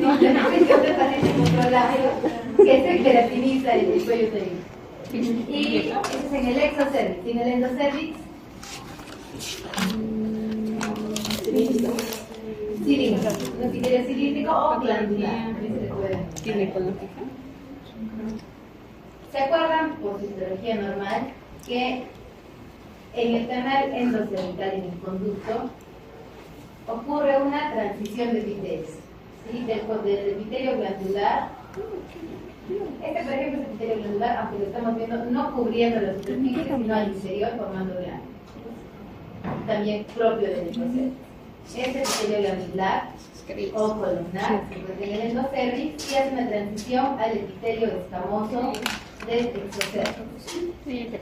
No, la infección del paciente controlado, que se queratiniza el cuello uterino. Y eso es en el exocervix. Y en el endocervix, cilíndrico, no si quiere cilíndrico o glandular. ¿Se acuerdan, por fisiología normal, que en el canal endocervical, en el conducto, ocurre una transición de epitelios? ¿Sí? Del epitelio glandular. Este, por ejemplo, es el epitelio glandular, aunque lo estamos viendo no cubriendo la superficie, sino al interior formando glándulas. También propio del endocervix. Este epitelio glandular o columnar se encuentra en el endocervix y hace una transición al epitelio escamoso del exocervix.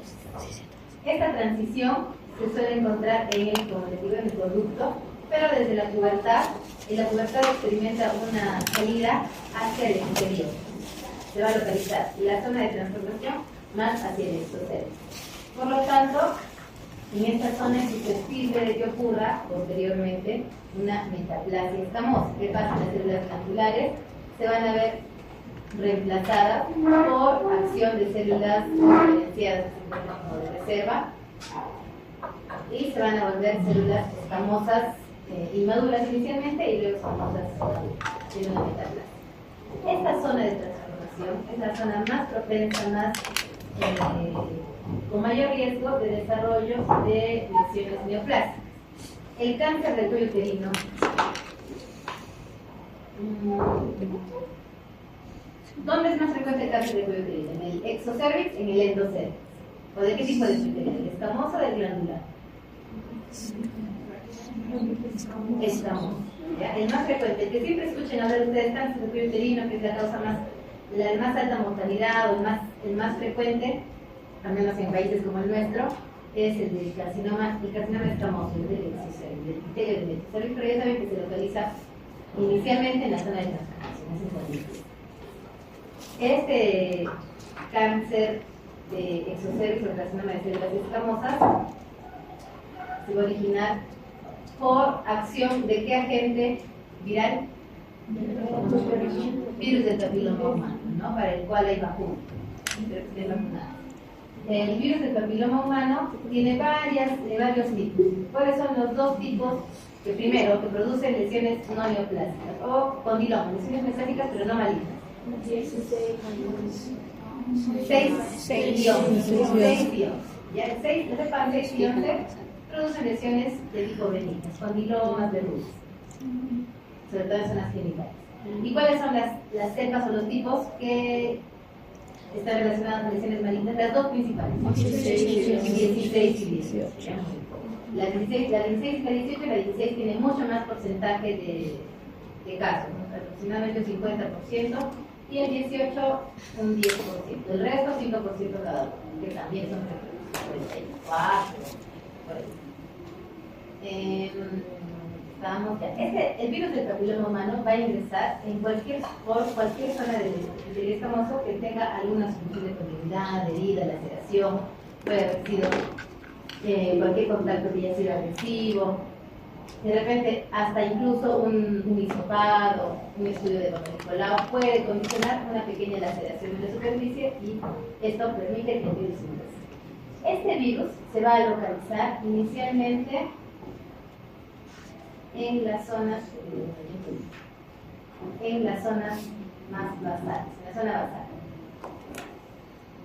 Esta transición se suele encontrar en el, como les digo, en el conducto, pero desde la pubertad, en la pubertad experimenta una salida hacia el exterior. Se va a localizar la zona de transformación más hacia el exocervix. Por lo tanto, en esta zona es susceptible de que ocurra posteriormente una metaplasia escamosa. ¿Qué pasa? Las células glandulares se van a ver reemplazadas por acción de células diferenciadas como de reserva y se van a volver células escamosas inmaduras inicialmente y luego escamosas de una metaplasia. Esta zona de transformación es la zona más propensa, con mayor riesgo de desarrollo de lesiones neoplásicas. El cáncer del cuello uterino ¿dónde es más frecuente el cáncer del cuello uterino? ¿En el exocervix, en el endocervix? ¿O de qué tipo de epitelio? ¿Del escamoso o del glandular? Escamoso. El más frecuente, el que siempre escuchen hablar ustedes, cáncer del cuello uterino, que es la causa la más alta mortalidad o el más frecuente, al menos en países como el nuestro, es el del carcinoma escamoso, el del exocervix, el epitelio del exocervix, pero ya saben que se localiza inicialmente en la zona de transformación. Este cáncer de exocervix o carcinoma de células escamosas se va a originar por acción de qué agente viral? Virus del papiloma humano, ¿no? Para el cual hay vacuna. El virus del papiloma humano tiene varios tipos. ¿Cuáles son los dos tipos? Que primero, que producen lesiones no neoplásicas o condiloma, lesiones metálicas pero no malignas. 6 guiones. Ya el 6 y 11 producen lesiones de tipo benignas, condilomas, verrugas, sobre todo en zonas genitales. ¿Y cuáles son las cepas o los tipos que están relacionados con lesiones malignas? Las dos principales, 16 y 18. La 16 y la 18, la 16 tiene mucho más porcentaje de casos, ¿no? Aproximadamente un 50%, y el 18 un 10%. El resto 5% cada uno, que también son 44, por ahí. Estamos ya. El virus del papiloma humano va a ingresar por cualquier zona del escamoso que tenga alguna solución de continuidad, de herida, laceración, puede haber sido cualquier contacto que haya sido agresivo, de repente hasta incluso un hisopado, un estudio de Nicolau puede condicionar una pequeña laceración en la superficie y esto permite que el virus ingrese. Este virus se va a localizar inicialmente en las zonas más basales, en la zona basal.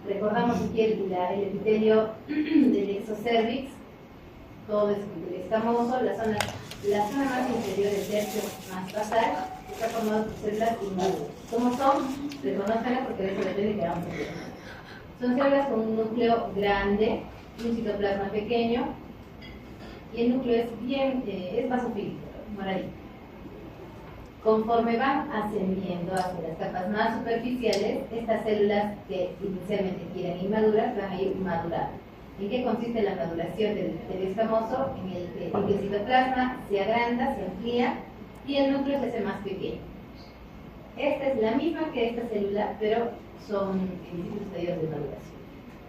Recordamos aquí el epitelio del exocervix, todo es epitelio escamoso, la zona más inferior del tercio más basal está formado por células inmaduras. ¿Cómo son? Reconózcanlas porque de eso depende que hagamos el. Son células con un núcleo grande, un citoplasma pequeño, y el núcleo es basofílico, moradito. Conforme van ascendiendo hacia las capas más superficiales, estas células que inicialmente eran inmaduras van a ir madurando. ¿En qué consiste la maduración del epitelio escamoso? En que el citoplasma se agranda, se amplía y el núcleo se hace más pequeño. Esta es la misma que esta célula, pero son en distintos estadios de maduración.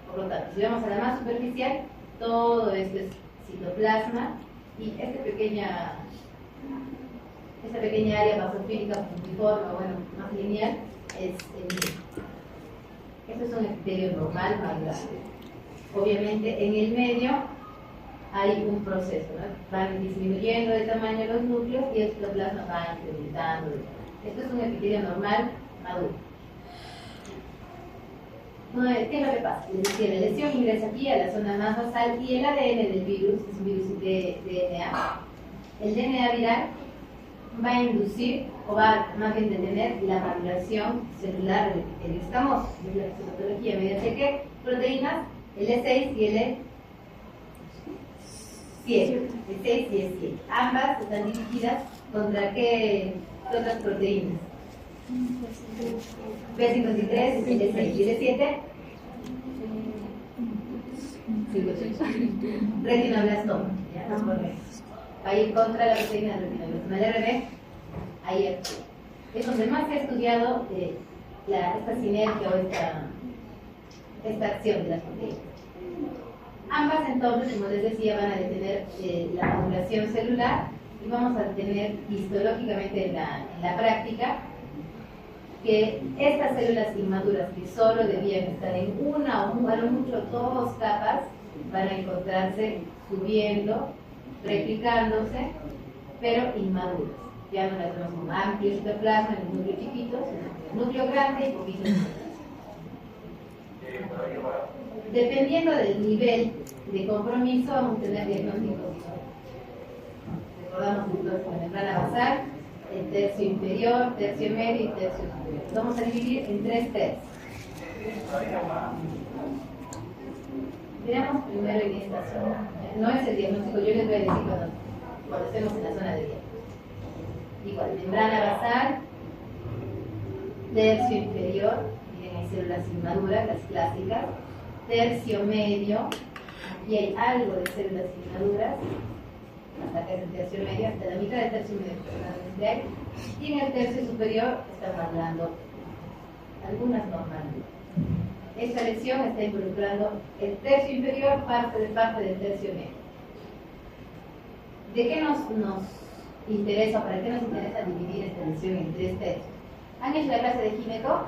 Por lo tanto, si vamos a la más superficial, todo esto es citoplasma y esta pequeña esta pequeña área basofílica puntiforme, bueno, más lineal, es el NIC. Esto es un epitelio normal más grande. Obviamente en el medio hay un proceso, ¿no? Van disminuyendo de tamaño los núcleos y el citoplasma va incrementando. Esto es un epitelio normal maduro. ¿Qué es lo que pasa? Les decía, la lesión ingresa aquí a la zona más basal y el ADN del virus, que es un virus de DNA, el DNA viral va a inducir o va más bien detener la maduración celular del epitelio escamoso. Es la fisiopatología mediante que proteínas L6 y L7, L6 y L7. Ambas están dirigidas contra qué otras proteínas. B53, L6 y L7. Retinoblastoma. Ahí contra la proteína de retinoblastoma. El RB, ahí actúa. Es donde más se ha estudiado esta sinergia o esta acción de las proteínas. Ambas entonces, como les decía, van a detener la maduración celular y vamos a tener histológicamente en la práctica que estas células inmaduras que solo debían estar en una o a lo mucho dos capas van a encontrarse subiendo, replicándose, pero inmaduras. Ya no las vemos como amplios citoplasma en el núcleo chiquito, sino el núcleo grande y poquito más. Dependiendo del nivel de compromiso, vamos a tener diagnósticos. Recordamos entonces la membrana basal, el tercio inferior, tercio medio y tercio superior. Vamos a dividir en 3 tercios. Veamos primero en esta zona. No es el diagnóstico, yo les voy a decir cuando estemos en la zona de diagnóstico. Igual, membrana basal, tercio inferior, miren, hay células inmaduras, las clásicas, tercio medio, aquí hay algo de células inmaduras, hasta que es el tercio medio, hasta la mitad del tercio medio aproximadamente hay, y en el tercio superior están hablando algunas normalmente. Esta lesión está involucrando el tercio inferior, parte del tercio medio. ¿De qué nos interesa, para qué nos interesa dividir esta lesión en 3 tercios? ¿Han hecho la clase de gineco?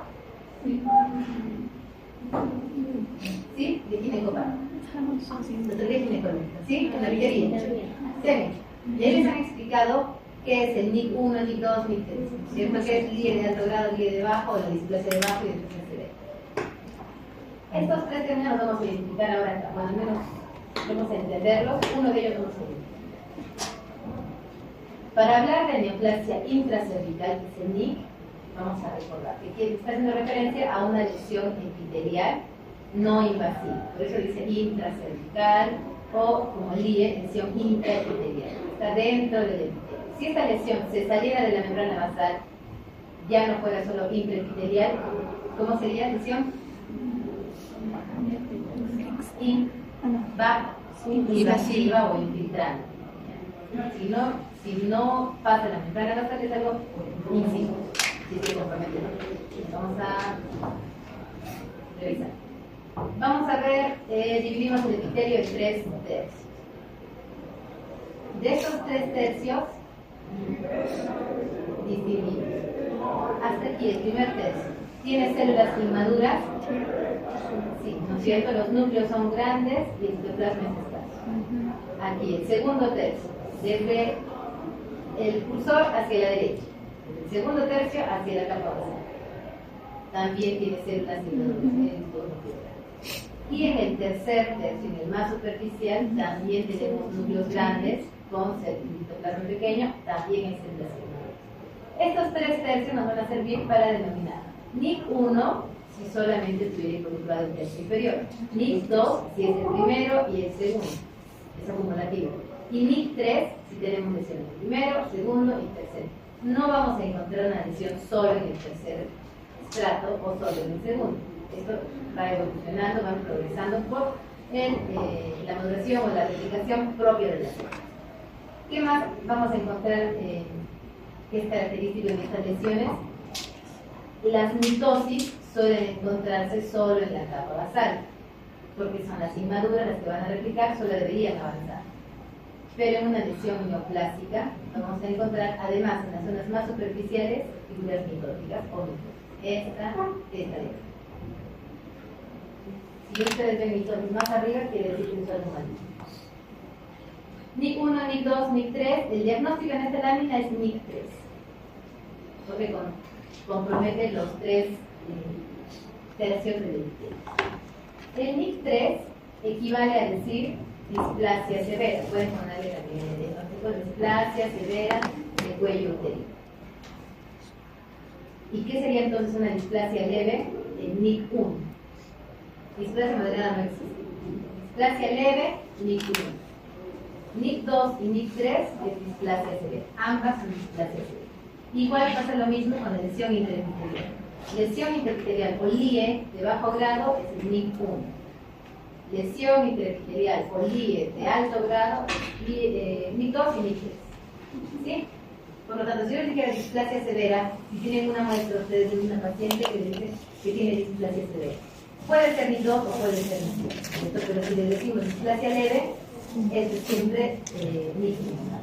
¿Sí? ¿De gineco para? ¿De ginecología? ¿Sí? En la villería. ¿Sí? Y ahí les han explicado qué es el NIC 1, NIC 2, NIC 3, ¿cierto? Que es líder de alto grado, líder de bajo, o la displasia de bajo y displasia de bajo. Estos 3 términos los vamos a identificar ahora acá. Bueno, al menos vamos a entenderlos. Uno de ellos vamos a identificar. Para hablar de neoplasia intracervical, que es el NIC, vamos a recordar que está haciendo referencia a una lesión epitelial no invasiva. Por eso dice intracervical o como LIE, lesión intraepitelial. Está dentro del epitelio. Si esta lesión se saliera de la membrana basal, ya no fuera solo intraepitelial, ¿cómo sería lesión? Invasiva o infiltrante. Si no pasa la membrana basal, es algo incisivo. Si se compromete. Vamos a revisar. Vamos a ver, dividimos el epitelio en 3 tercios. De estos 3 tercios, distinguimos. Hasta aquí, el primer tercio. ¿Tiene células inmaduras? Sí, ¿no es cierto? Los núcleos son grandes y el citoplasma es escaso. Aquí, el segundo tercio, desde el cursor hacia la derecha. El segundo tercio hacia la capa basal. También tiene células inmaduras. Y en el tercer tercio, en el más superficial, también tenemos núcleos grandes con citoplasma pequeño, también hay células inmaduras. Estos 3 tercios nos van a servir para denominar NIC 1 si solamente estuviera involucrado el tercio inferior, NIC 2 si es el primero y el segundo, es acumulativo, y NIC 3 si tenemos lesión en el primero, segundo y tercero. No vamos a encontrar una lesión solo en el tercer estrato o solo en el segundo. Esto va evolucionando, va progresando por la maduración o la replicación propia de la célula. ¿Qué más vamos a encontrar que es característico en estas lesiones? Las mitosis suelen encontrarse solo en la capa basal, porque son las inmaduras las que van a replicar, solo deberían avanzar. pero en una lesión neoplástica vamos a encontrar además en las zonas más superficiales figuras mitóticas o mitos. Esta de acá. Si ustedes ven mitos más arriba, quiere decir que son malignos. NIC 1, NIC 2, NIC 3, el diagnóstico en esta lámina es NIC 3, porque compromete los 3 tercios del epitelio. El NIC 3 equivale a decir displasia severa. Pueden ponerle también el diagnóstico de displasia severa del cuello uterino. ¿Y qué sería entonces una displasia leve? El NIC 1. Displasia moderada no existe. Displasia leve, NIC 1. NIC 2 y NIC 3 es displasia severa. Ambas son displasia severa. Igual pasa lo mismo con la lesión interepitelial. Lesión interepitelial o LIE de bajo grado es el NIC 1. Lesión interepitelial o LIE de alto grado es NIC 2 y NIC 3. ¿Sí? Por lo tanto, si yo les dijera displasia severa, si tienen una muestra ustedes de una paciente que dice que tiene displasia severa, puede ser NIC 2 o puede ser NIC 3. Pero si les decimos displasia leve, es siempre NIC 1.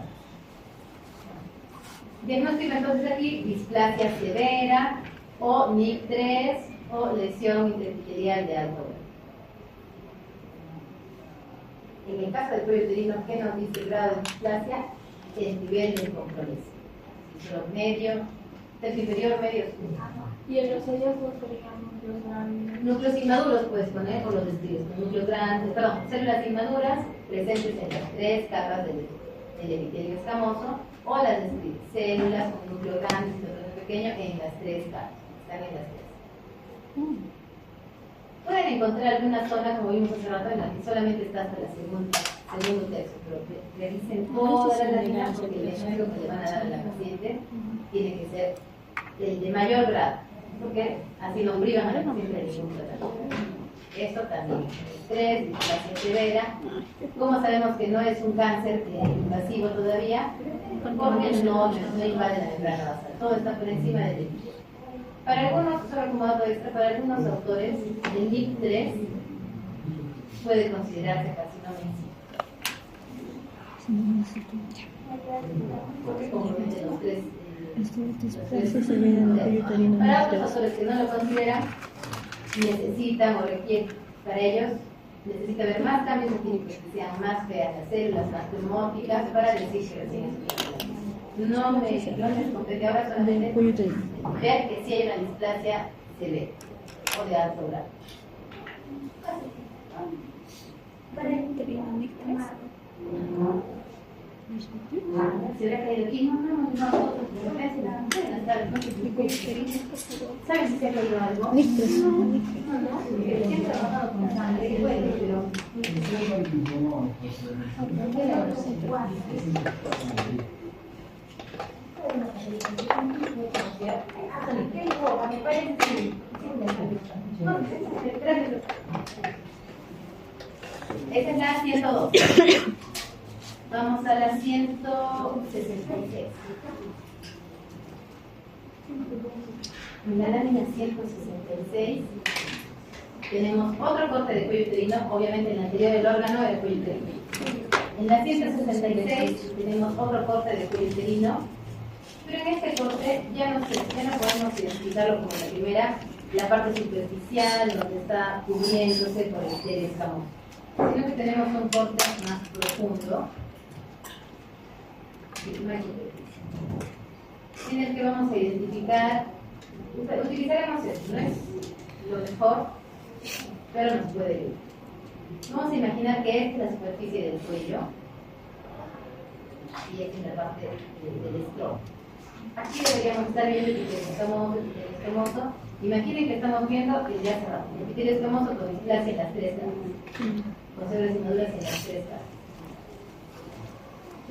Diagnóstico entonces aquí, displasia severa o NIC 3 o lesión interepitelial de alto grado. En el caso del cuello uterino, ¿qué nos dice el grado de displasia? El nivel de compromiso. Medio, tercio inferior, medio superior. Y en los hallazgos serían núcleos inmaduros puedes poner o los describes con núcleos grandes, perdón, células inmaduras presentes en las 3 capas del epitelio escamoso, o las describes células con núcleo grande y núcleo pequeño en las 3 capas. Están en las 3. Pueden encontrar alguna zona, como vimos hace rato, en la que solamente está hasta la segundo texto, pero revisen todas las láminas porque el diagnóstico que le van a dar a la paciente tiene que ser el de mayor grado, porque así no privan a la paciente de ningún tratamiento. Esto también. 3, displasia severa. ¿Cómo sabemos que no es un cáncer invasivo todavía? Porque no invade la membrana basal. Todo está por encima del epitelio. Para algunos, solo como dato extra, para algunos autores, el NIC 3 puede considerarse carcinoma in situ. Porque compromete los 3. Para otros autores que no lo consideran, necesitan o requieren, para ellos, necesita ver más cambios clínicos que sean más feas las células, más tumórficas, para decir que recién es no les compete ahora solamente ver que sí hay una displasia severa o de alto grado. ¿Se hubiera caído aquí? No. ¿Saben si se ha caído algo? No. He trabajado con sangre y duele, pero... Esa es la 102. Vamos a la 166. En la lámina 166 tenemos otro corte de cuello uterino. Obviamente en la anterior del órgano era cuello uterino. En la 166 tenemos otro corte de cuello uterino. Pero en este corte ya no podemos identificarlo como la primera, la parte superficial, donde está cubriéndose por el epitelio escamoso, sino que tenemos un corte más profundo, en el que vamos a identificar, utilizaremos esto, no es lo mejor, pero nos puede ayudar. Vamos a imaginar que esta es la superficie del cuello y esta es la parte del estrómago. Aquí deberíamos estar viendo el epitelio escamoso. Imaginen que estamos viendo que ya cerramos. El epitelio escamoso con displasia en las 3 capas. Con células inmaduras en las 3 capas.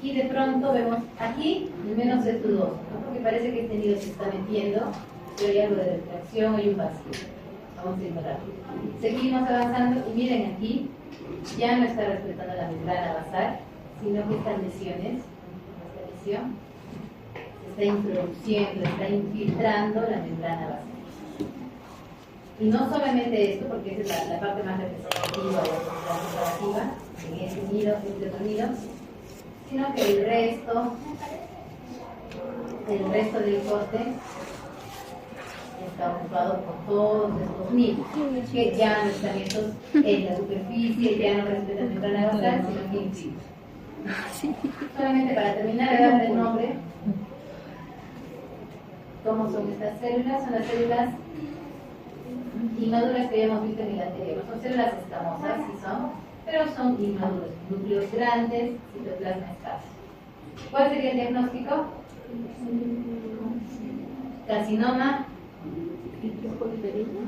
Y de pronto vemos aquí, al menos es dudoso, ¿no? Porque parece que este nido se está metiendo, pero hay algo de retracción y un vacío. Vamos a ignorarlo. Seguimos avanzando y miren aquí, ya no está respetando la membrana basal, sino que estas lesiones, esta lesión, está introduciendo, está infiltrando la membrana basal. Y no solamente esto, porque esa es la parte más representativa o representativa en este nido, entre los nidos, sino que el resto del corte está ocupado por todos estos nidos, que ya no están estos en la superficie, ya no respetan la membrana basal, sino que encima. Solamente para terminar, le darle el nombre. ¿Cómo son estas células? Son las células inmaduras que ya hemos visto en el anterior. Son células escamosas, sí son, pero son inmaduros. Núcleos grandes, citoplasma escaso. ¿Cuál sería el diagnóstico? Carcinoma.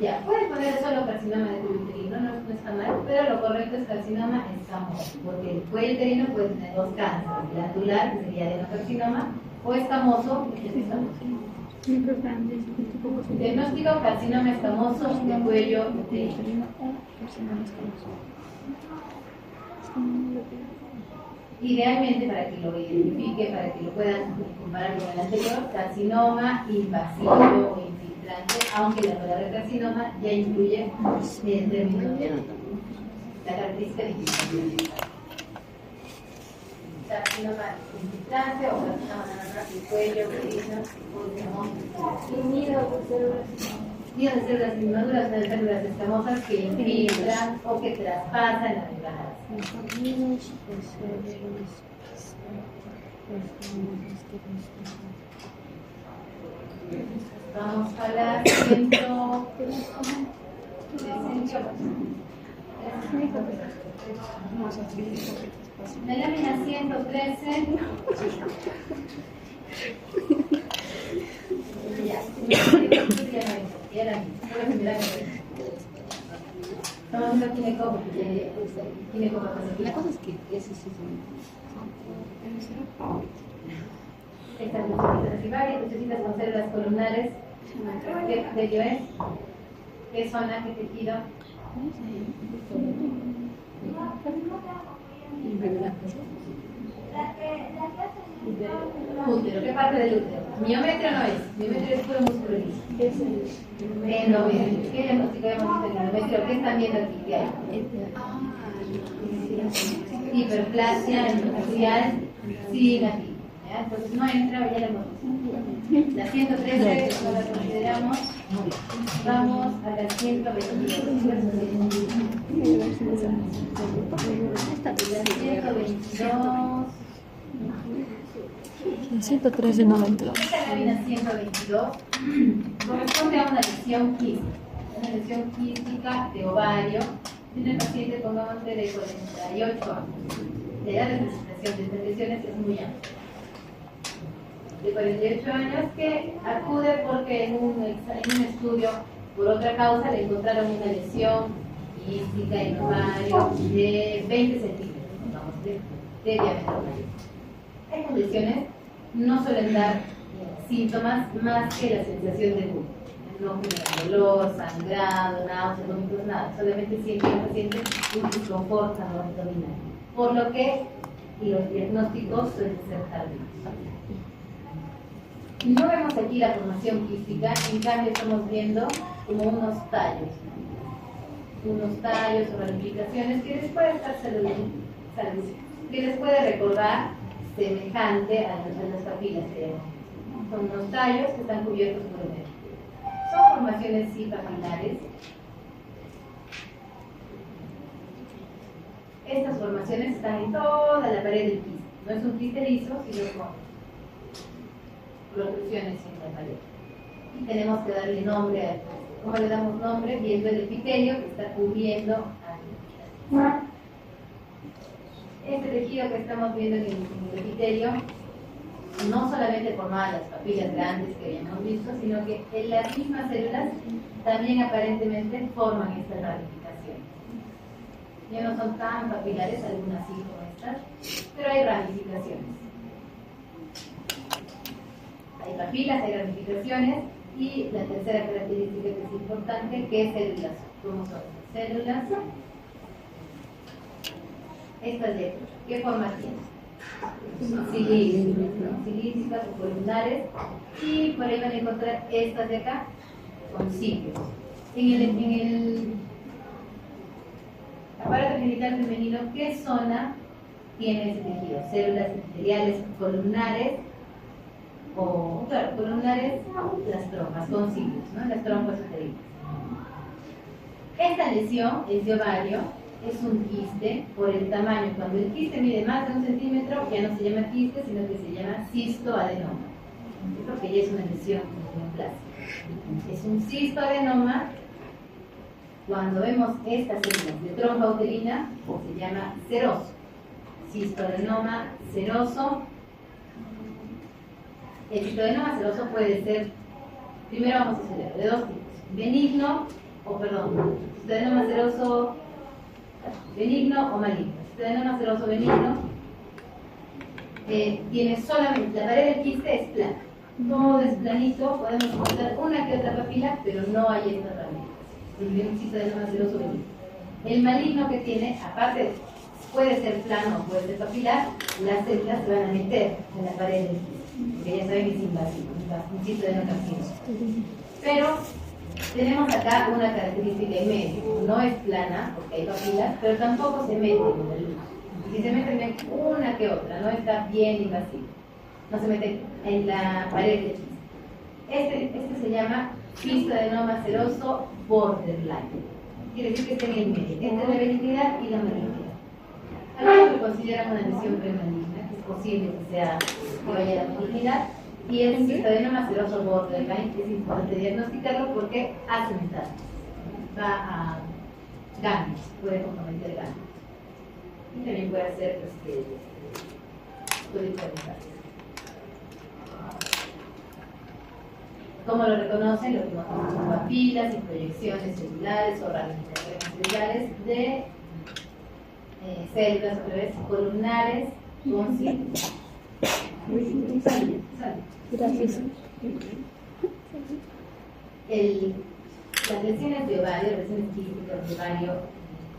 Ya, puedes poner solo carcinoma de cuello uterino, no está mal, pero lo correcto es carcinoma escamoso, porque el cuello uterino puede tener dos cánceres, glandular, que sería adenocarcinoma, o escamoso, que es escamoso. Diagnóstico: carcinoma escamoso de cuello uterino. Idealmente, para que lo identifique, para que lo puedan comparar con el anterior, carcinoma invasivo o infiltrante, aunque la palabra carcinoma ya incluye el término de la característica de infiltración. Carcinoma infiltrante o carcinoma del cuello uterino o nido de células inmaduras, de células escamosas que infiltran o que traspasan la membrana. Vamos a la la lámina 113. No tiene copo, tiene copo. La cosa es que ese sí Estas lucecitas ribarias, lucecitas con células columnares. ¿Qué tejido es? ¿Qué zona? ¿Qué tejido? Útero. ¿Qué parte del útero? Miometrio no es. Miometrio es puro músculo liso. Endometrio. ¿Qué diagnóstico hemos visto en endometrio? ¿Qué están viendo aquí? ¿Qué hay? Hiperplasia endometrial sin aquí. Entonces no entra, ya la hemos visto. La 113 no la consideramos. Vamos a la 122. La 113 no entró. Esta lámina 122 corresponde a una lesión quística de ovario de una paciente con nombre de 48 años. La edad de presentación de estas lesiones es muy amplia. De 48 años que acude porque en un estudio por otra causa le encontraron una lesión quística en ovario de 20 centímetros de diámetro. Estas lesiones no suelen dar síntomas más que la sensación de culpa. No generan dolor, sangrado, náuseas, vómitos, nada. Solamente siempre el paciente un desconfort abdominal. Por lo que los diagnósticos suelen ser tardíos. No vemos aquí la formación quística, en cambio estamos viendo como unos tallos o ramificaciones que les puede estar que les puede recordar semejante a las papilas. Son unos tallos que están cubiertos por el medio. Son formaciones sí papilares. Estas formaciones están en toda la pared del quiste. No es un quiste liso, sino con protrusiones en la pared. Y tenemos que darle nombre a esto. ¿Cómo le damos nombre? Viendo el epitelio que está cubriendo a este tejido que estamos viendo en el epitelio. No solamente formaban las papilas grandes que habíamos visto, sino que en las mismas células también aparentemente forman estas ramificaciones. Ya no son tan papilares, algunas sí como estas, pero hay ramificaciones. Hay papilas, hay ramificaciones, y la tercera característica que es importante, que es células. ¿Cómo son estas células? Estas de aquí, ¿qué forma tienen? Cilíndricas o columnares, y por ahí van a encontrar estas de acá, con ciclos. En el aparato genital femenino, ¿qué zona tiene ese tejido, células epiteliales columnares, o, claro, columnares, las trompas, con ciclos, ¿no? Las trompas uterinas. Esta lesión es de ovario, es un quiste por el tamaño. Cuando el quiste mide más de 1 centímetro, ya no se llama quiste, sino que se llama cistoadenoma. Es porque ya es una lesión neoplásica. Es un cistoadenoma. Cuando vemos estas células de trompa uterina, se llama seroso. Cistoadenoma seroso. El cistoadenoma seroso puede ser, primero vamos a estudiarlo, de dos tipos: benigno, cistoadenoma seroso benigno o maligno. Cistoadenoma seroso benigno tiene solamente, la pared del quiste es plana, todo es planito, podemos encontrar una que otra papila, pero no hay esta ramificación. El cistoadenoma seroso benigno. El maligno que tiene, aparte, puede ser plano o puede ser papilar, las células se van a meter en la pared del quiste, porque ya saben que es invasivo, un cistoadenoma carcinoso. Pero tenemos acá una característica en medio: no es plana porque hay papilas, pero tampoco se mete en la luz. Si se mete una que otra, no está bien invasivo, no se mete en la pared del quiste. Este se llama cistoadenoma seroso borderline. Quiere decir que está en el medio, entre la benignidad y la malignidad. Algunos lo consideran una lesión premaligna, que es posible que vaya a la malignidad. Y el cistoadenoma seroso borderline es importante diagnosticarlo porque hace metástasis, va a ganglios, puede comprometer ganglios. Y también puede hacer metástasis. ¿Cómo lo reconocen? Lo que notamos son papilas y proyecciones celulares o ramificaciones celulares de células otra vez columnares con ciclos. Gracias. Las lesiones de ovario, lesiones quísticas de ovario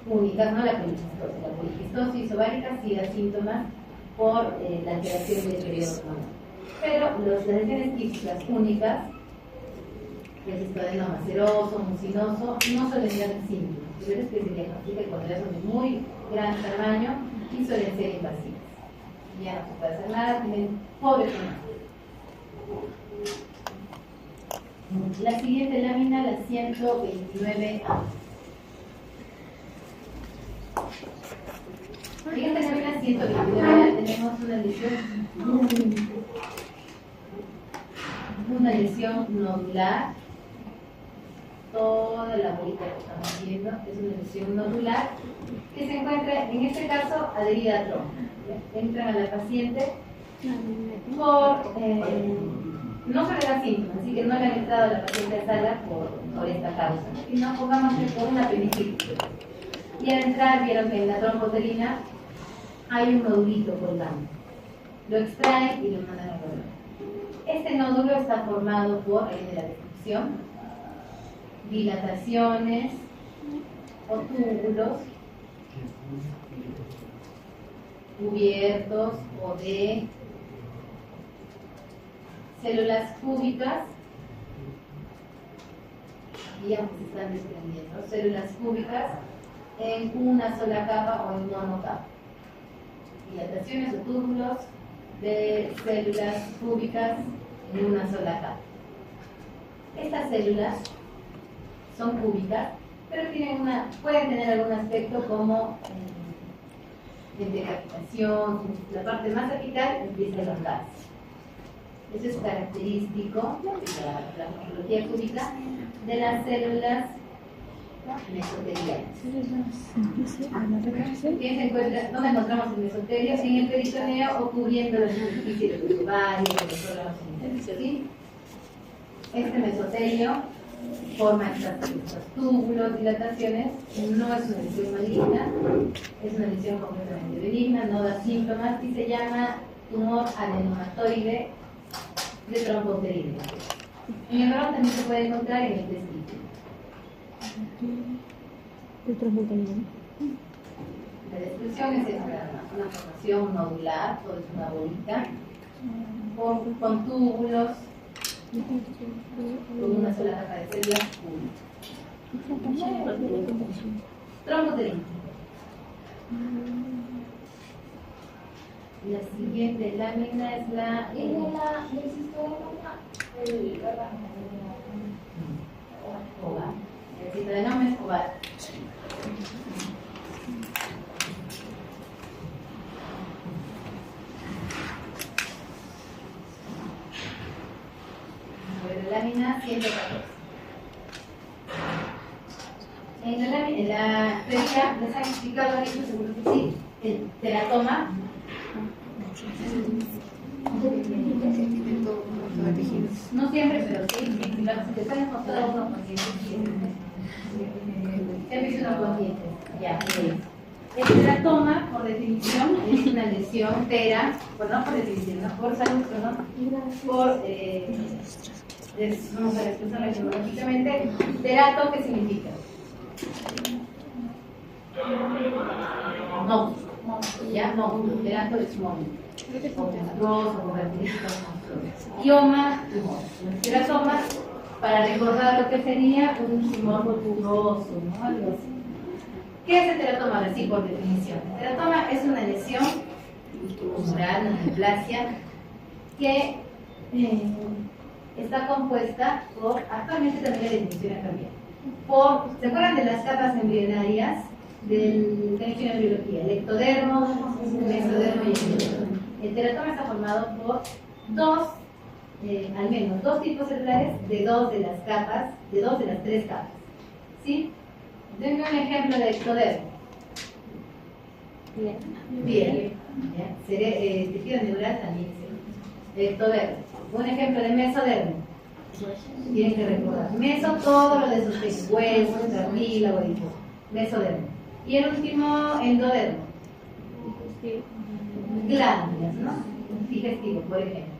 únicas, no la poliquistosis. La poliquistosis ovárica sí da síntomas por la alteración del periodo hormonal. Pero las lesiones quísticas únicas, el cistoadenoma seroso, mucinoso, no suelen dar síntomas. Pero es que se diagnostica cuando ya son de muy gran tamaño y suelen ser invasivas. Ya no se puede hacer nada, tienen pobre tamaño. La siguiente lámina, la 129A. Siguiente lámina 129A, tenemos una lesión nodular. Toda la bolita que estamos viendo es una lesión nodular que se encuentra, en este caso, adherida a trompa. Entran a la paciente por no se le da síntomas, así que no le han entrado a la paciente a sala por esta causa, sino pongámosle por una apendicitis. Y al entrar vieron que en la trompa uterina hay un nodulito colgando. Lo extraen y lo mandan a correr. Este nódulo está formado por, ahí de la descripción, dilataciones o túbulos cubiertos o de células cúbicas, digamos que se están desprendiendo, células cúbicas en una sola capa o en monocapa. Dilataciones o túbulos de células cúbicas en una sola capa. Estas células son cúbicas, pero pueden tener algún aspecto como de decapitación. La parte más apical empieza a elongarse. Eso es característico de la morfología cúbica de las células mesoteliales. ¿Quién se encuentra? ¿Dónde encontramos el mesotelio? En el peritoneo o cubriendo la superficie de los ovarios, de los órganos genitales. ¿Sí? Este mesotelio forma estos túbulos, dilataciones. No es una lesión maligna, es una lesión completamente benigna, no da síntomas y se llama tumor adenomatoide de trompa uterina. En el varón también se puede encontrar en el testículo. La descripción es una formación nodular, todo es una bolita, con túbulos, con una sola capa de células cúbicas. Trompa uterina. siguiente lámina es la... Y de la del cistoma, el ovar. El citodenoma es ovar. Sobre la lámina 114. En la teoría les han explicado esto, seguro que sí, el teratoma. No siempre, pero sí, si te salen con todos unos conscientes, siempre es unos conscientes. Ya, el teratoma, por definición, es una lesión pues no por definición, no por salud, perdón, por, vamos a expresarlo etimológicamente, terato, ¿qué significa? No, ya, no, terato es móvil. Monstruoso, Ioma, teratoma, para recordar lo que sería un tumor monstruoso, ¿no? Algo así. ¿Qué es el teratoma? Sí, por definición. El teratoma es una lesión tumoral, una neoplasia, que está compuesta por, actualmente también la definición ha cambiado, ¿se acuerdan de las capas embrionarias del derecho en biología? El ectodermo, el mesodermo y el endodermo. El teratoma está formado por al menos dos tipos celulares de dos de las tres capas. ¿Sí? Denme un ejemplo de ectodermo. Piel. Tejido neural también. Ectodermo. Un ejemplo de mesodermo. Tienen que recordar. Meso, todo lo de sus huesos, cartílago y todo. Mesodermo. Y el último, endodermo. Glándulas, ¿no? Digestivo, por ejemplo.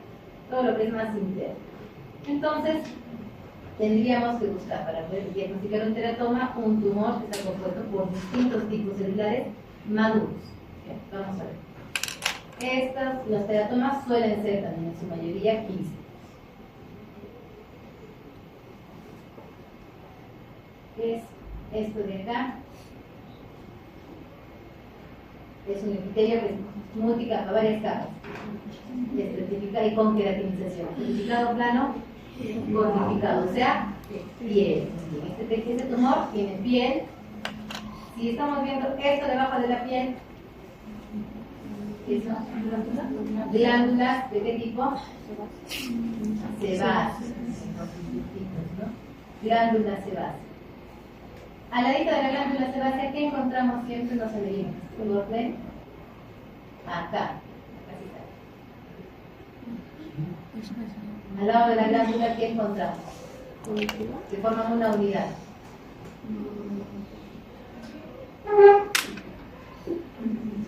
Todo lo que es más interno. Entonces, tendríamos que buscar para poder diagnosticar un teratoma un tumor que está compuesto por distintos tipos celulares maduros. Bien, vamos a ver. Los teratomas suelen ser también en su mayoría 15. Es esto de acá. Es un epitelio que es multicapa, varias capas. Estratificado y con queratinización. Estratificado plano, cortificado, o sea, piel. Este tumor tiene piel. Si estamos viendo esto debajo de la piel, ¿qué son? Glándulas, ¿de qué tipo? Sebáceas. Glándulas sebáceas. Al ladito de la glándula sebácea, ¿qué encontramos siempre en los alimentos? Un orden acá. Al lado de la glándula, ¿qué encontramos? Que forman una unidad.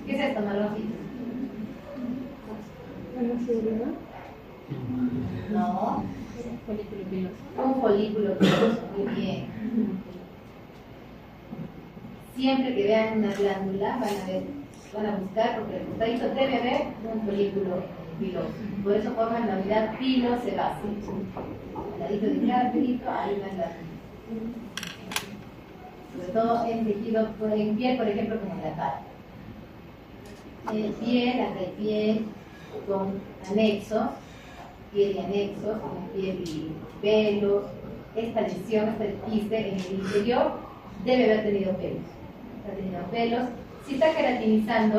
¿Qué es esto, marroncito? No. Un folículo piloso. Muy bien. Siempre que vean una glándula, van a buscar, porque el costadito debe haber un folículo piloso. Por eso forman la unidad pilosebácea. Al ladito de cada pelito hay una glándula. Sobre todo en tejido, en piel, por ejemplo, como en la cara. Piel, acá hay piel con anexos, piel y anexos, con piel y pelos. Esta lesión, este quiste en el interior, debe haber tenido pelos. Está teniendo pelos. Si está queratinizando,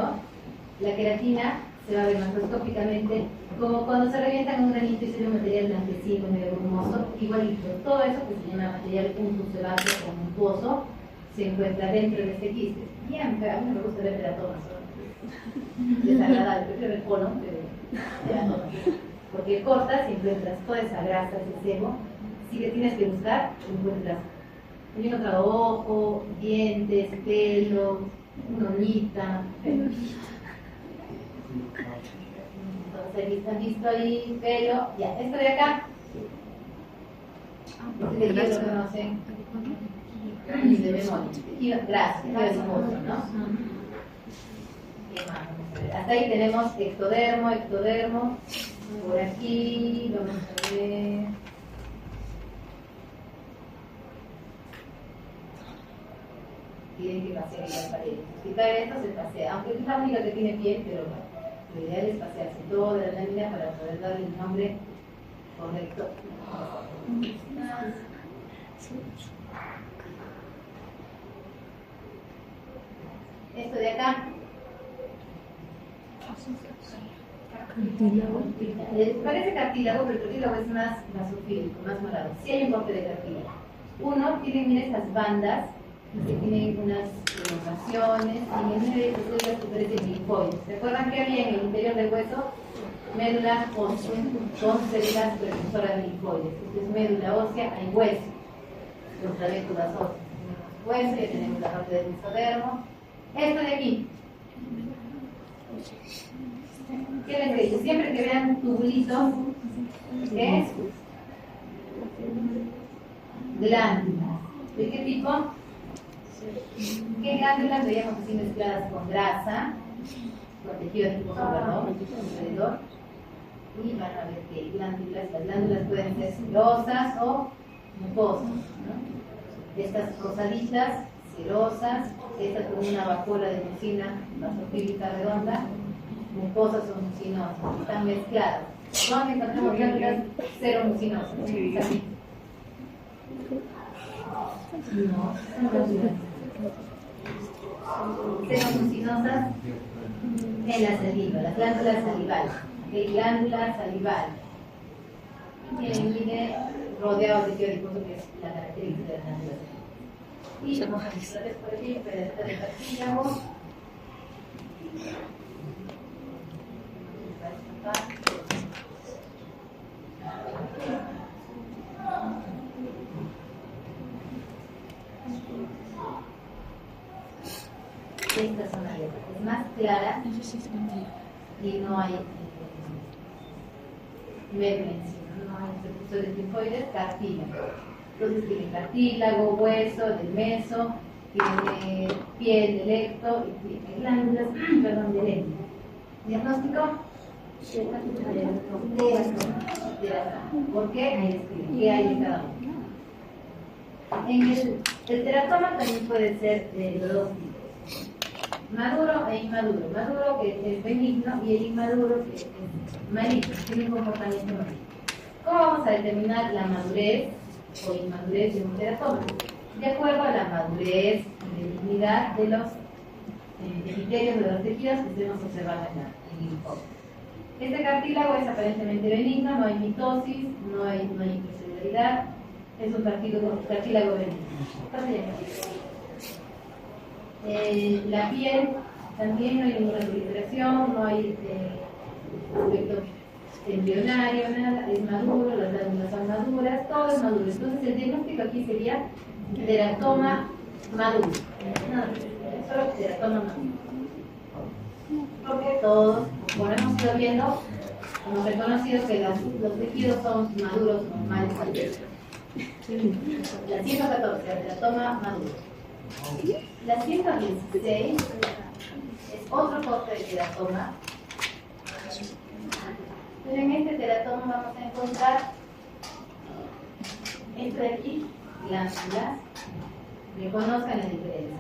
la queratina se va a ver macroscópicamente como cuando se revientan un granito y se ve un material blanquecino, medio brumoso, igualito. Todo eso que se llama material punto sebáceo o untuoso se encuentra dentro de este quiste. Bien, pero a mí me gusta ver teratomas. Desagradable, prefiero el colon, pero teratomas. Porque cortas y encuentras toda esa grasa, ese sebo. Si que tienes que buscar, encuentras un otro ojo, dientes, pelo, una uñita. Entonces, ¿han visto ahí pelo? Ya, esto de acá. Este de aquí lo conocen. De memoria. Gracias, ¿no? Hasta ahí tenemos ectodermo. Por aquí, vamos a ver. Tienen que pasear las paredes. Quitar esto se pasea, aunque es la única que tiene piel, pero bueno. Lo ideal es pasearse toda la lámina para poder darle el nombre correcto. Esto de acá. Parece cartílago, pero el cartílago es más basofílico, más morado. Sí hay un corte de cartílago. Uno tiene, mira, estas bandas que tienen unas elongaciones y en medio de estas células que parecen linfoides. ¿Se acuerdan que había en el interior del hueso? Médula ósea, con células precursoras de linfoides. Esto es médula ósea, hay hueso, los trabéculas óseas. Hueso, ya tenemos la parte del mesodermo. Esto de aquí. ¿Qué les he dicho? Siempre que vean tubulitos, es glándulas. ¿De qué tipo? ¿Qué glándulas veíamos así mezcladas con grasa? Protegidas tipo soldador, alrededor. Y van a ver que glándulas, las glándulas pueden ser serosas o mucosas, ¿no? Estas rosaditas, serosas, estas con una vacuola de mucina basofílica redonda, mucosas o mucinosas, están mezcladas. ¿Dónde encontramos glándulas seromucinosas? Aquí. No, seromucinosas en la saliva, las glándulas salivales. De glándula salival. Viene rodeado de tejido adiposo, que es la característica de la glándula salival. Y vamos a mostrarles por aquí un pedacito de cartílago. Esta zona es más clara y no hay médula encima, no hay precursores linfoides, cartílago. Entonces tiene cartílago, hueso del meso, tiene piel del ecto y tiene glándulas, perdón, del ecto. ¿Diagnóstico? Teratoma. ¿Por qué? Ahí escribe. ¿Qué hay de cada uno? El teratoma también puede ser de los dos tipos. Maduro e inmaduro. Maduro que es benigno y el inmaduro que es maligno, tiene un comportamiento maligno. ¿Cómo vamos a determinar la madurez o inmadurez de un teratoma? De acuerdo a la madurez y benignidad de los epitelios de los tejidos que estemos observando en el linfoma. Este cartílago es aparentemente benigno, no hay mitosis, no hay intracelularidad, es un cartílago benigno. La piel también no hay ninguna proliferación, no hay aspecto embrionario, nada, es maduro, las glándulas son maduras, todo es maduro. Entonces el diagnóstico aquí sería teratoma maduro. No, solo teratoma maduro. Porque todos, como hemos ido viendo, hemos reconocido que los tejidos son maduros normales. La 114, teratoma maduro. La 116 es otro corte de teratoma. Pero en este teratoma vamos a encontrar esto de aquí, glándulas. Reconozcan la diferencia.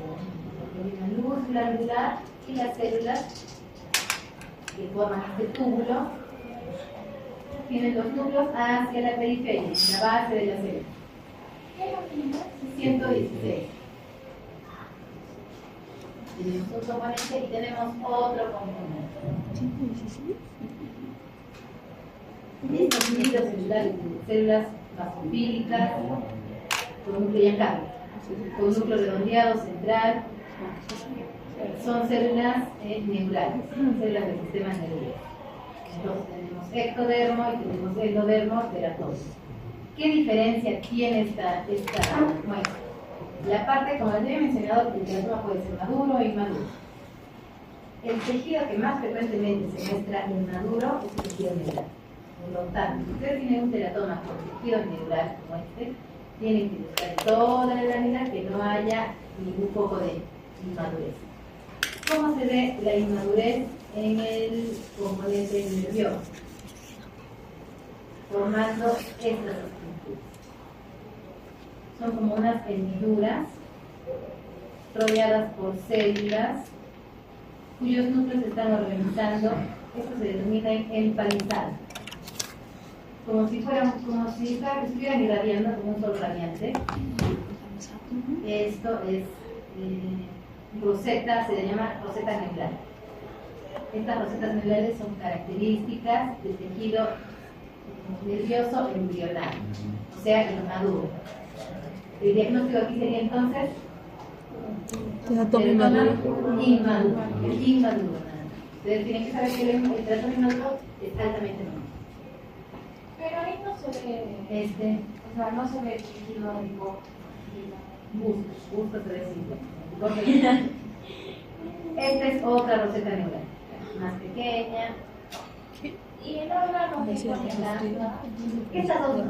Hay una luz glandular y las células que forman este túbulo tienen los núcleos hacia la periferia, la base de la célula. 116. Tenemos un componente y tenemos otro componente. Estos núcleos celulares, células basofílicas, con núcleo ya acá, con núcleo redondeado central, son células neurales, células del sistema nervioso. Entonces tenemos ectodermo y tenemos endodermo teratoso. ¿Qué diferencia tiene esta muestra? La parte, como les había mencionado, el teratoma puede ser maduro o inmaduro. El tejido que más frecuentemente se muestra inmaduro es el tejido neural. Por lo tanto, si ustedes tienen un teratoma con tejido neural como este, tienen que buscar toda la lámina que no haya ningún poco de inmadurez. ¿Cómo se ve la inmadurez en el componente nervioso? Formando estas estructuras. Son como unas hendiduras rodeadas por células cuyos núcleos se están organizando Esto se denomina empalizado. Como si estuvieran irradiando como un sol radiante. Esto es roseta, se le llama roseta neblar. Estas rosetas neblales son características del tejido nervioso embrional, o sea, el maduro. El diagnóstico aquí sería entonces teratoma inmaduro, el inmaduro. Ustedes tienen que saber que el teratoma inmaduro es altamente normal. Pero ahí no se ve, o sea, no se ve el tejido Bustos se ve simple. Esta es otra roseta neblar, más pequeña. y el órgano que pone la... Estas dos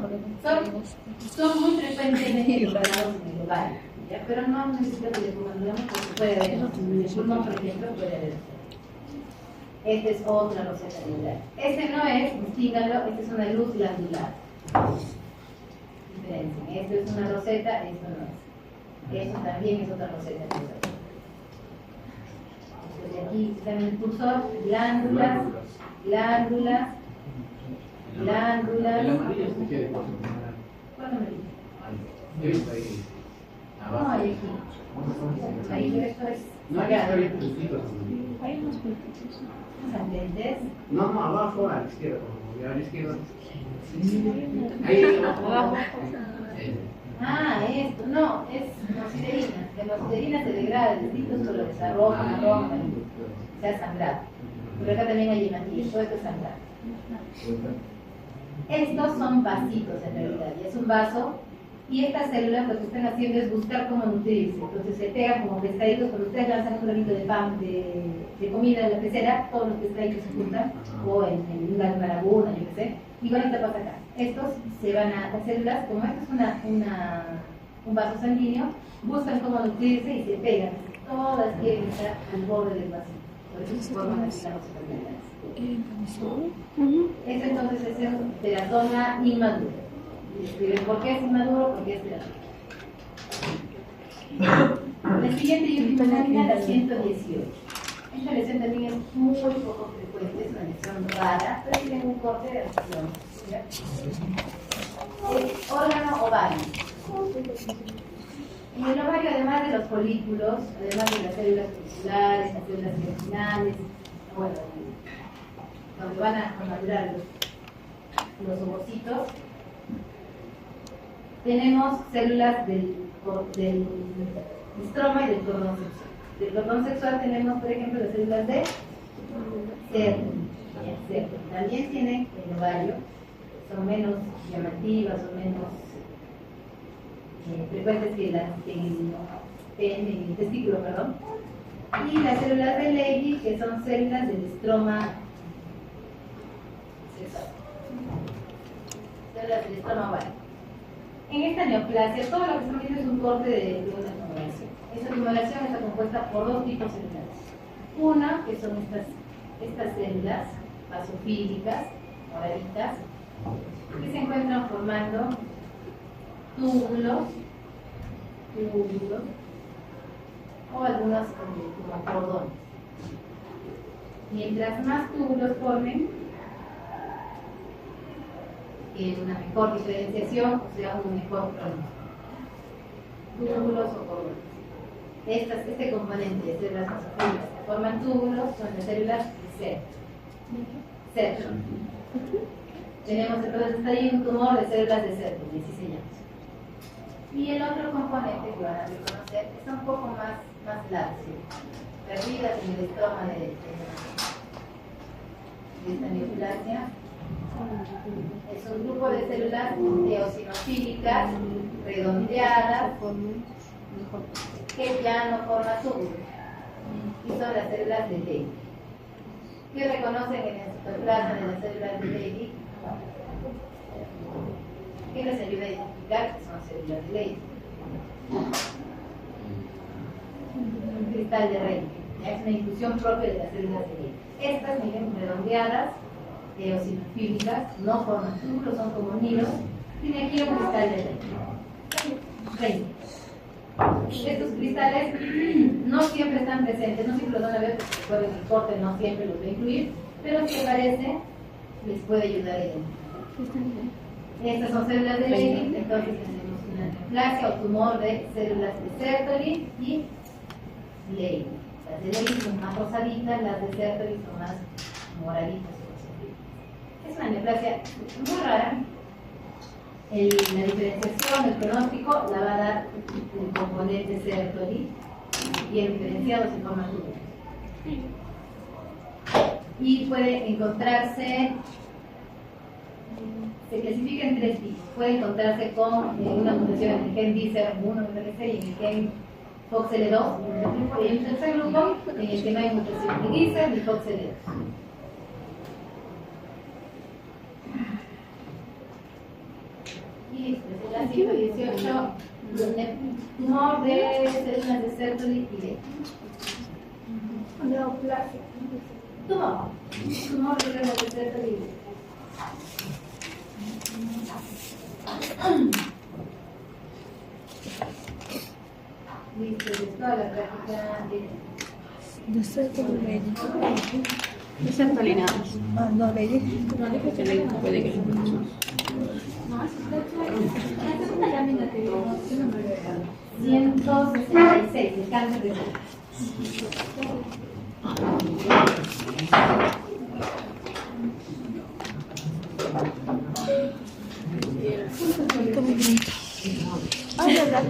son muy frecuentemente comparados en el ovario, ¿ya? Pero no necesito que le pongan digamos porque puede haber, el pulmón, por ejemplo, puede haber. Esta es otra roseta neblar. Este no es, distíngalo, esta es una luz glandular. Diferencia. Esto es una roseta, esto no es. Esto también es otra roseta neblar. Entonces aquí está en el cursor, glándulas. ¿Cuándo me dice? No, hay aquí. Ahí, pero esto es sagrado. Hay unos pequeños. Ascendentes. No, abajo a la izquierda, como a la izquierda. Ahí abajo. Ah, esto, no, es nociderina. La nociderina se degrada en distintos colores, rojo, marrón, se ha sangrado. Pero acá también hay hematíes, todo esto es sangrado. Estos son vasitos en realidad, y es un vaso, y estas células lo que están haciendo es buscar cómo nutrirse. Entonces se pegan como pescaditos, cuando ustedes lanzan un granito de pan, de comida en la pecera, todos los pescaditos se juntan, o en una laguna, yo qué sé. Igualito pasa acá. Estos se van a las células, como esto es un vaso sanguíneo, buscan cómo nutrirse y se pegan. Todas quieren estar al borde del vacío. Por eso se forman así las rosetas neblales. Este entonces es el teratoma inmaduro. Y escriben por qué es inmaduro, porque es teratoma. La siguiente y última lámina, la 118. Esta lesión también es muy poco frecuente, es una lesión rara, pero tiene un corte de acción. Órgano ovario. En el ovario, además de los folículos, además de las células folliculares, las células germinales, bueno, donde van a madurar los ovocitos, tenemos células del estroma y del cordón sexual. Del cordón sexual tenemos, por ejemplo, las células de cerdo. También tienen el ovario, son menos llamativas, son menos frecuentes que las en el testículo, perdón. Y las células de Leydig, que son células del estroma sexual. Células del estroma ovario. En esta neoplasia, todo lo que estamos viendo es un corte de una tumulación. Esta tumulación está compuesta por dos tipos celulares. Una, que son estas células basofílicas, moraditas, que se encuentran formando túbulos, o algunos como cordones. Mientras más túbulos formen, una mejor diferenciación, o sea, un mejor pronóstico. Túbulos o cordones. Este componente de células basofílicas que forman túbulos son las células de cerdo. Tenemos entonces está ahí un tumor de células de cerdo, y así se llama. Y el otro componente que van a reconocer está un poco más lacio, perdidas en el estroma de esta neoplasia. Es un grupo de células eosinofílicas redondeadas que ya no forman túbulos, y son las células de Leydig. ¿Qué reconocen en el citoplasma de las células de Leydig? ¿Qué les ayuda a identificar que son células de Leydig? Un cristal de Rey. Es una inclusión propia de las células de Leydig. Estas, miren, redondeadas, eosinofílicas, no forman túbulos, son como nidos. Tiene aquí un cristal de Rey. Estos cristales no siempre están presentes, no siempre los van a ver, porque recuerden el corte no siempre los va a incluir, pero si aparece, les puede ayudar a identificar. Estas son células de Leydig, entonces tenemos una neoplasia o tumor de células de Sertoli y Leydig. Las de Leydig son más rosaditas, las de Sertoli son más moraditas. Es una neoplasia muy rara. La diferenciación, el pronóstico, la va a dar el componente Sertoli, bien diferenciados en forma de. Y puede encontrarse, se clasifica en 3 tipos. Puede encontrarse con una mutación en el gen BCR1 me parece, y en el gen FOXL2. Y hay un tercer grupo en el que no hay mutación ni BCR ni FOXL2. Y desde la 118, tumor de células de Sertoli y de Neoplasia. tumor de células de Sertoli y de. Listo, de toda la práctica De Sertoli Leydig. De Sertoli nada más. Ah, no, Leydig. Porque Leydig puede que lo escuchemos. La segunda lámina que vimos, ¿qué número era? 166, el cáncer de seno. Qué bonito. Ah, verdad.